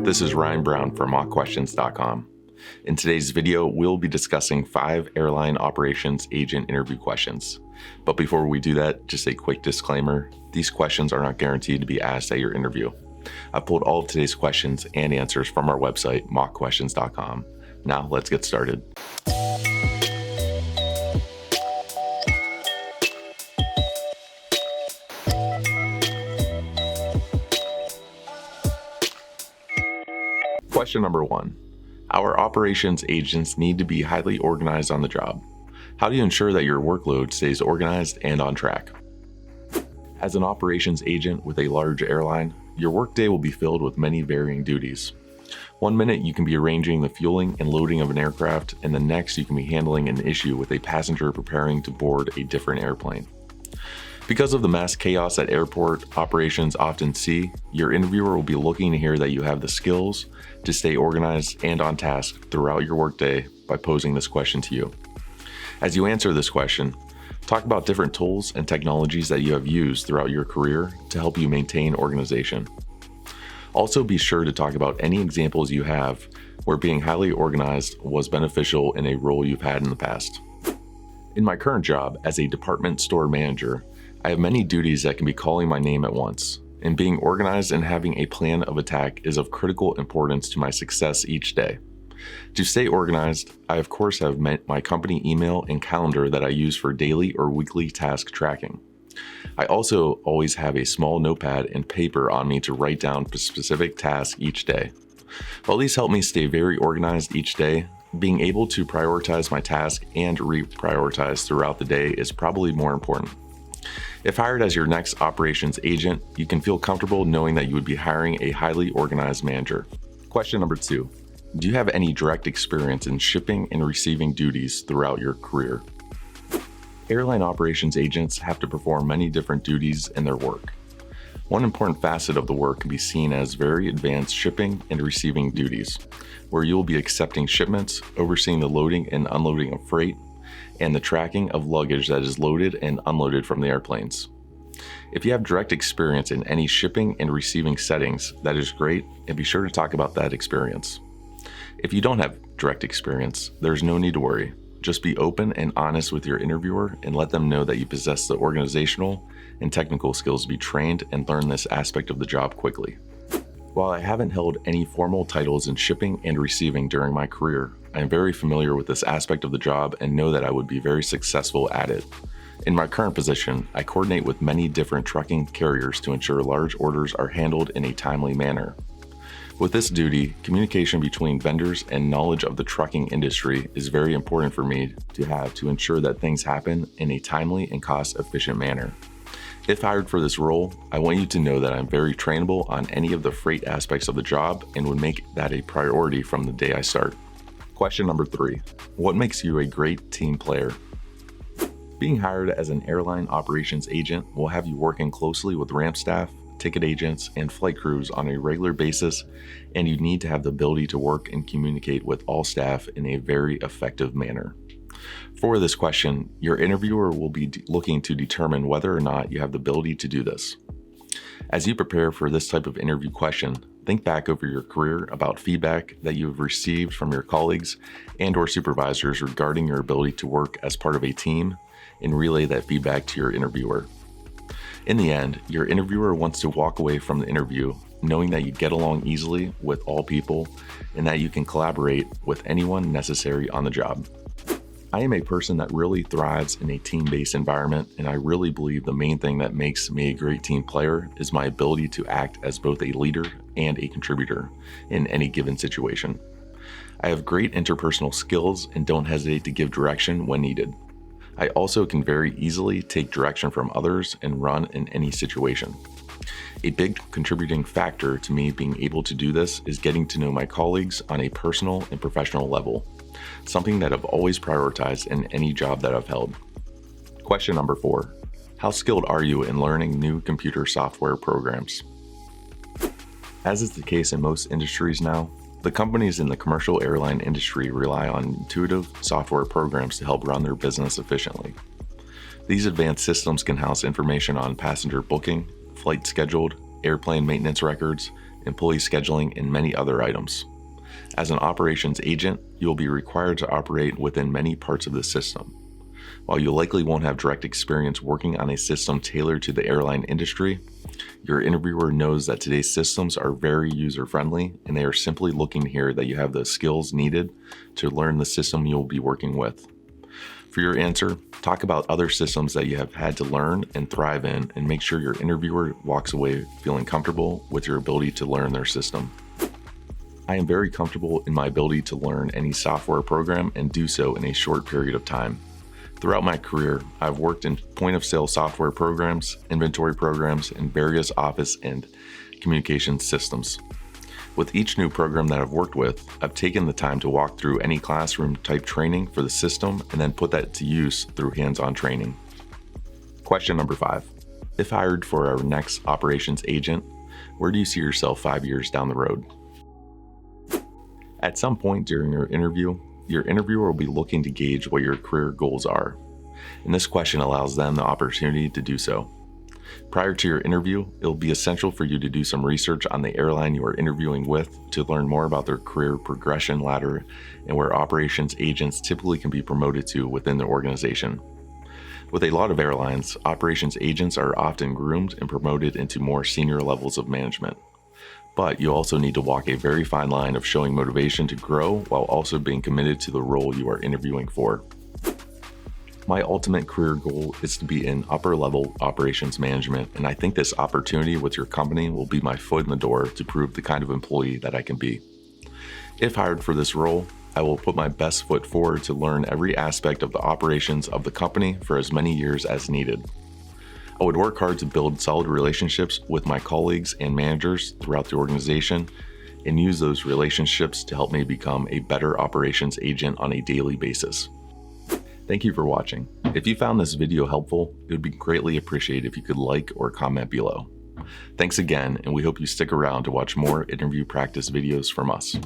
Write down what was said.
This is Ryan Brown from mockquestions.com. In today's video, we'll be discussing 5 airline operations agent interview questions. But before we do that, just a quick disclaimer. These questions are not guaranteed to be asked at your interview. I've pulled all of today's questions and answers from our website, mockquestions.com. Now let's get started. Question number 1. Our operations agents need to be highly organized on the job. How do you ensure that your workload stays organized and on track? As an operations agent with a large airline, your workday will be filled with many varying duties. One minute you can be arranging the fueling and loading of an aircraft, and the next you can be handling an issue with a passenger preparing to board a different airplane. Because of the mass chaos at airport operations often see, your interviewer will be looking to hear that you have the skills to stay organized and on task throughout your workday by posing this question to you. As you answer this question, talk about different tools and technologies that you have used throughout your career to help you maintain organization. Also, be sure to talk about any examples you have where being highly organized was beneficial in a role you've had in the past. In my current job as a department store manager, I have many duties that can be calling my name at once, and being organized and having a plan of attack is of critical importance to my success each day. To stay organized, I of course have my company email and calendar that I use for daily or weekly task tracking. I also always have a small notepad and paper on me to write down specific tasks each day. While these help me stay very organized each day, being able to prioritize my task and reprioritize throughout the day is probably more important. If hired as your next operations agent, you can feel comfortable knowing that you would be hiring a highly organized manager. Question number 2. Do you have any direct experience in shipping and receiving duties throughout your career? Airline operations agents have to perform many different duties in their work. One important facet of the work can be seen as very advanced shipping and receiving duties, where you will be accepting shipments, overseeing the loading and unloading of freight, and the tracking of luggage that is loaded and unloaded from the airplanes. If you have direct experience in any shipping and receiving settings, that is great, and be sure to talk about that experience. If you don't have direct experience, there's no need to worry. Just be open and honest with your interviewer and let them know that you possess the organizational and technical skills to be trained and learn this aspect of the job quickly. While I haven't held any formal titles in shipping and receiving during my career, I am very familiar with this aspect of the job and know that I would be very successful at it. In my current position, I coordinate with many different trucking carriers to ensure large orders are handled in a timely manner. With this duty, communication between vendors and knowledge of the trucking industry is very important for me to have to ensure that things happen in a timely and cost-efficient manner. If hired for this role, I want you to know that I'm very trainable on any of the freight aspects of the job and would make that a priority from the day I start. Question number 3. What makes you a great team player? Being hired as an airline operations agent will have you working closely with ramp staff, ticket agents, and flight crews on a regular basis, and you need to have the ability to work and communicate with all staff in a very effective manner. For this question, your interviewer will be looking to determine whether or not you have the ability to do this. As you prepare for this type of interview question, think back over your career about feedback that you have received from your colleagues and/or supervisors regarding your ability to work as part of a team and relay that feedback to your interviewer. In the end, your interviewer wants to walk away from the interview knowing that you get along easily with all people and that you can collaborate with anyone necessary on the job. I am a person that really thrives in a team-based environment, and I really believe the main thing that makes me a great team player is my ability to act as both a leader and a contributor in any given situation. I have great interpersonal skills and don't hesitate to give direction when needed. I also can very easily take direction from others and run in any situation. A big contributing factor to me being able to do this is getting to know my colleagues on a personal and professional level, something that I've always prioritized in any job that I've held. Question number 4. How skilled are you in learning new computer software programs? As is the case in most industries now, the companies in the commercial airline industry rely on intuitive software programs to help run their business efficiently. These advanced systems can house information on passenger booking, flight scheduled, airplane maintenance records, employee scheduling, and many other items. As an operations agent, you will be required to operate within many parts of the system. While you likely won't have direct experience working on a system tailored to the airline industry, your interviewer knows that today's systems are very user-friendly, and they are simply looking to hear that you have the skills needed to learn the system you'll be working with. For your answer, talk about other systems that you have had to learn and thrive in, and make sure your interviewer walks away feeling comfortable with your ability to learn their system. I am very comfortable in my ability to learn any software program and do so in a short period of time. Throughout my career, I've worked in point-of-sale software programs, inventory programs, and various office and communication systems. With each new program that I've worked with, I've taken the time to walk through any classroom-type training for the system and then put that to use through hands-on training. Question number 5. If hired for our next operations agent, where do you see yourself 5 years down the road? At some point during your interviewer will be looking to gauge what your career goals are, and this question allows them the opportunity to do so. Prior to your interview, it will be essential for you to do some research on the airline you are interviewing with to learn more about their career progression ladder and where operations agents typically can be promoted to within the organization. With a lot of airlines, operations agents are often groomed and promoted into more senior levels of management. But you also need to walk a very fine line of showing motivation to grow while also being committed to the role you are interviewing for. My ultimate career goal is to be in upper-level operations management, and I think this opportunity with your company will be my foot in the door to prove the kind of employee that I can be. If hired for this role, I will put my best foot forward to learn every aspect of the operations of the company for as many years as needed. I would work hard to build solid relationships with my colleagues and managers throughout the organization and use those relationships to help me become a better operations agent on a daily basis. Thank you for watching. If you found this video helpful, it would be greatly appreciated if you could like or comment below. Thanks again, and we hope you stick around to watch more interview practice videos from us.